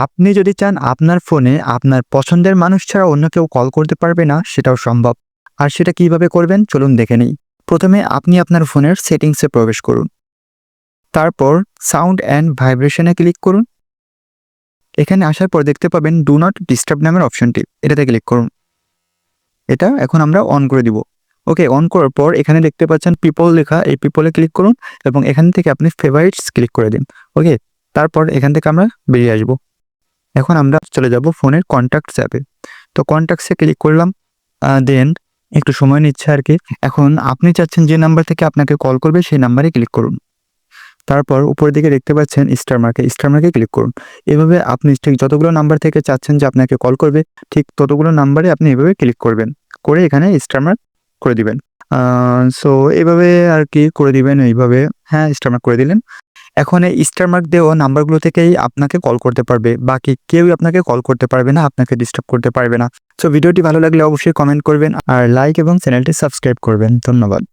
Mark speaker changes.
Speaker 1: আপনি যদি চান আপনার ফোনে আপনার পছন্দের মানুষ ছাড়া অন্য কেউ কল করতে পারবে না, সেটাও সম্ভব। আর সেটা কিভাবে করবেন চলুন দেখে নিই। প্রথমে আপনি আপনার ফোনের সেটিংসে প্রবেশ করুন। তারপর সাউন্ড অ্যান্ড ভাইব্রেশনে ক্লিক করুন। এখানে আসার পর দেখতে পাবেন ডু নট ডিস্টার্ব নামের অপশনটি, এটাতে ক্লিক করুন। এটা এখন আমরা অন করে দিব। ওকে, অন করার পর এখানে দেখতে পাচ্ছেন পিপল লেখা, এই পিপলে ক্লিক করুন এবং এখান থেকে আপনি ফেভারিটস ক্লিক করে দিন। ওকে, তারপর এখান থেকে আমরা বেরিয়ে আসব। এখন আমরা চলে যাব ফোনের কন্ট্যাক্টস অ্যাপে। তো কন্ট্যাক্টসে ক্লিক করলাম, দেন একটু সময় নিচ্ছে আর কি। এখন আপনি চাচ্ছেন যে নাম্বার থেকে আপনাকে কল করবে সেই নাম্বারে ক্লিক করুন। তারপর উপরের দিকে দেখতে পাচ্ছেন স্টার মার্কে ক্লিক করুন। এভাবে আপনি ঠিক যতগুলো নাম্বার থেকে চাচ্ছেন যে আপনাকে কল করবে, ঠিক ততগুলো নাম্বারে আপনি এভাবে ক্লিক করবেন, করে এখানে স্টার মার্ক করে দিবেন। সো এভাবে আর কি করে দিবেন এইভাবে। হ্যাঁ, স্টার মার্ক করে দিলেন। এখন এই স্টার মার্ক দেওয়া নাম্বারগুলো থেকেই আপনাকে কল করতে পারবে, বাকি কেউই আপনাকে কল করতে পারবে না, আপনাকে ডিস্টার্ব করতে পারবে না। সো ভিডিওটি ভালো লাগলে অবশ্যই কমেন্ট করবেন আর লাইক এবং চ্যানেলটি সাবস্ক্রাইব করবেন। ধন্যবাদ।